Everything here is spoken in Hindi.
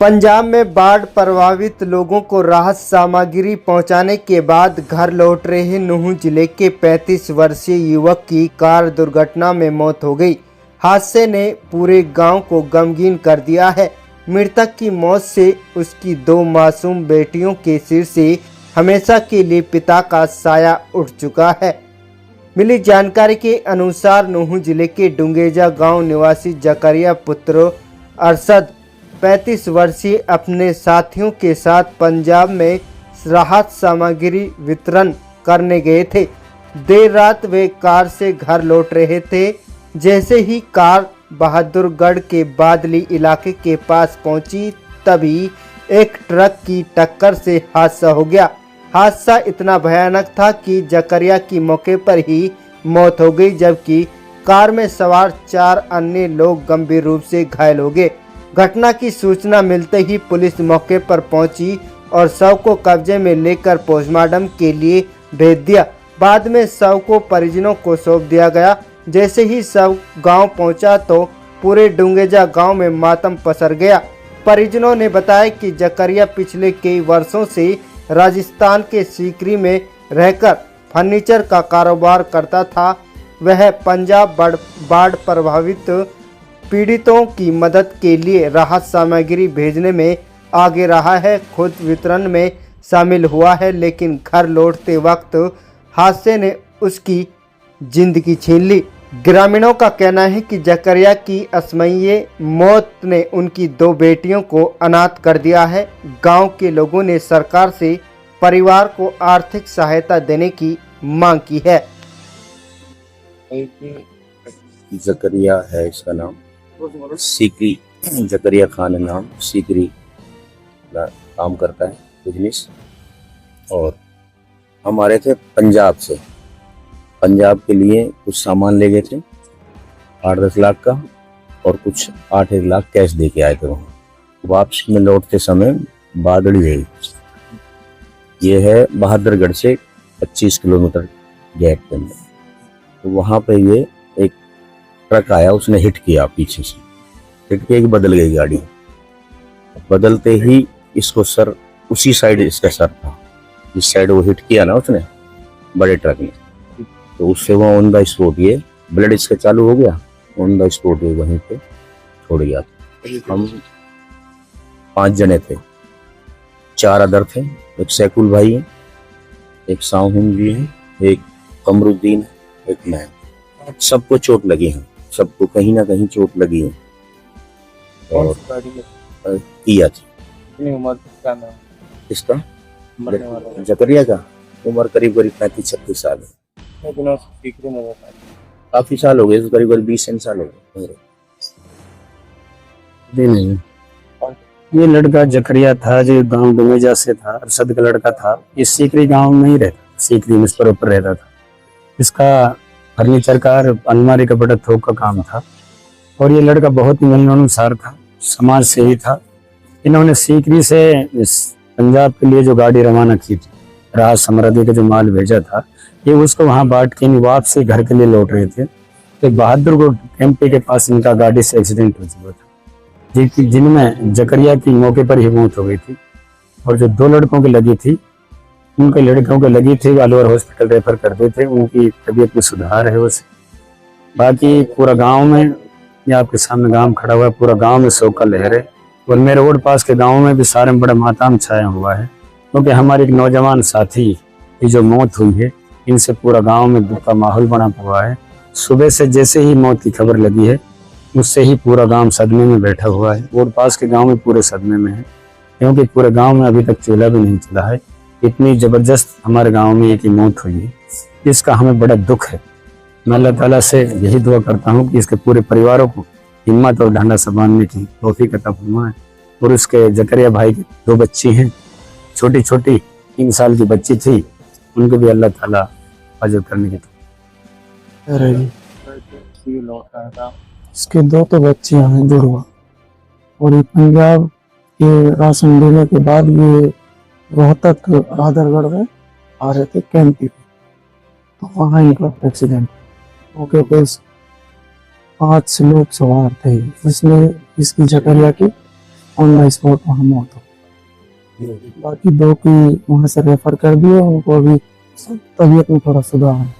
पंजाब में बाढ़ प्रभावित लोगों को राहत सामग्री पहुंचाने के बाद घर लौट रहे नूंह जिले के 35 वर्षीय युवक की कार दुर्घटना में मौत हो गई। हादसे ने पूरे गांव को गमगीन कर दिया है। मृतक की मौत से उसकी 2 मासूम बेटियों के सिर से हमेशा के लिए पिता का साया उठ चुका है। मिली जानकारी के अनुसार नूंह जिले के डुंगेजा गांव निवासी जकरिया पुत्र अरशद 35 वर्षीय अपने साथियों के साथ पंजाब में राहत सामग्री वितरण करने गए थे। देर रात वे कार से घर लौट रहे थे। जैसे ही कार बहादुरगढ़ के बादली इलाके के पास पहुंची तभी एक ट्रक की टक्कर से हादसा हो गया। हादसा इतना भयानक था कि जकरिया की मौके पर ही मौत हो गई, जबकि कार में सवार 4 अन्य लोग गंभीर रूप से घायल हो गए। घटना की सूचना मिलते ही पुलिस मौके पर पहुंची और शव को कब्जे में लेकर पोस्टमार्टम के लिए भेज दिया। बाद में शव को परिजनों को सौंप दिया गया। जैसे ही शव गांव पहुंचा तो पूरे डुंगेजा गांव में मातम पसर गया। परिजनों ने बताया कि जकरिया पिछले कई वर्षों से राजस्थान के सीकरी में रहकर फर्नीचर का कारोबार करता था। वह पंजाब बाढ़ प्रभावित पीड़ितों की मदद के लिए राहत सामग्री भेजने में आगे रहा है। खुद वितरण में शामिल हुआ है, लेकिन घर लौटते वक्त हादसे ने उसकी जिंदगी छीन ली। ग्रामीणों का कहना है कि जकरिया की असमयी मौत ने उनकी 2 बेटियों को अनाथ कर दिया है। गांव के लोगों ने सरकार से परिवार को आर्थिक सहायता देने की मांग की है। जकरिया है इसका नाम, सीकरी जकरिया खान नाम, सीकरी काम करता है बिजनेस। और हमारे थे पंजाब से, पंजाब के लिए कुछ सामान ले गए थे 8-10 लाख का, और कुछ 8-1 लाख कैश दे के आए थे। वहाँ वापसी में लौटते समय बादड़ी गई। ये है बहादुरगढ़ से 25 किलोमीटर गैप के अंदर। तो वहाँ पे ये एक ट्रक आया, उसने हिट किया पीछे से, हिट के एक बदल गई गाड़ी। बदलते ही इसको सर उसी साइड इसका सर था, जिस साइड वो हिट किया ना उसने बड़े ट्रक ने, तो उससे वो ऑन द स्पॉट ये ब्लड इसका चालू हो गया। ऑन द स्पॉट ये वहीं पे छोड़ गया। हम 5 जने थे, 4 अदर थे, एक सैकुल भाई है, एक साहुन जी है, एक कमरुद्दीन है, एक मैं। सबको चोट लगी है, सबको कहीं ना कहीं चोट लगी है। और किया थी इसका जकरिया का उम्र करीब 35-36 साल है। काफी साल हो गए, करीब 20 साल हो गए। नहीं, ये लड़का जकरिया था जो गांव डुंगेजा से था, अरशद का लड़का था। ये सीकरी गांव में ही रहता, सीकरी में पर ऊपर रहता था। इसका फर्नीचर का अलमारी का बड़ा थोक का काम था। और ये लड़का बहुत ही मिलनसार था, समाज से ही था। इन्होंने सीकरी से पंजाब के लिए जो गाड़ी रवाना की थी, राहत सामग्री का जो माल भेजा था, ये उसको वहां बांट के वापसी घर के लिए लौट रहे थे। तो बहादुरगढ़ एमपी के पास इनका गाड़ी से एक्सीडेंट हो चुका था, जिनमें जकरिया की मौके पर ही मौत हो गई थी। और जो 2 लड़कों की लगी थी, उनके लड़कों को लगी थी, अलवर हॉस्पिटल रेफर कर देते थे। उनकी तबीयत में सुधार है उसे। बाकी पूरा गांव में, ये आपके सामने गांव खड़ा हुआ है, पूरा गांव में शोक का लहर है। और मेरे रोड पास के गांव में भी सारे में बड़ा मातम छाया हुआ है, क्योंकि हमारे एक नौजवान साथी की जो मौत हुई है, इनसे पूरा गांव में दुख का माहौल बना हुआ है। सुबह से जैसे ही मौत की खबर लगी है, उससे ही पूरा गांव सदमे में बैठा हुआ है। रोड पास के गांव में पूरे सदमे में है, क्योंकि पूरे गांव में अभी तक चूल्हा भी नहीं चला है। इतनी जबरदस्त हमारे गांव में एक मौत हुई है, इसका हमें बड़ा दुख है। मैं अल्लाह ताला से यही दुआ करता हूँ कि इसके पूरे परिवारों को हिम्मत और ढांढा बांधने की तौफीक अता फरमाए। और उसके जकरिया भाई की 2 बच्ची हैं, छोटी छोटी 3 साल की बच्ची थी, उनको भी अल्लाह ताला अजर करने की। इसके 2 तो बच्चियां हैं जुड़वा। और ये पंजाब के राशन देने के बाद ये रोहतक बहादुरगढ़ में आ रहे थे कैंपी पे, तो वहाँ इनका एक्सीडेंट। मौके पे 5 लोग सवार थे, इसमें इसकी जकरिया की ऑन द स्पॉट वहाँ मौत हो गई। बाकी 2 की वहाँ से रेफर कर दिए, उनको अभी तबीयत में थोड़ा सुधार है।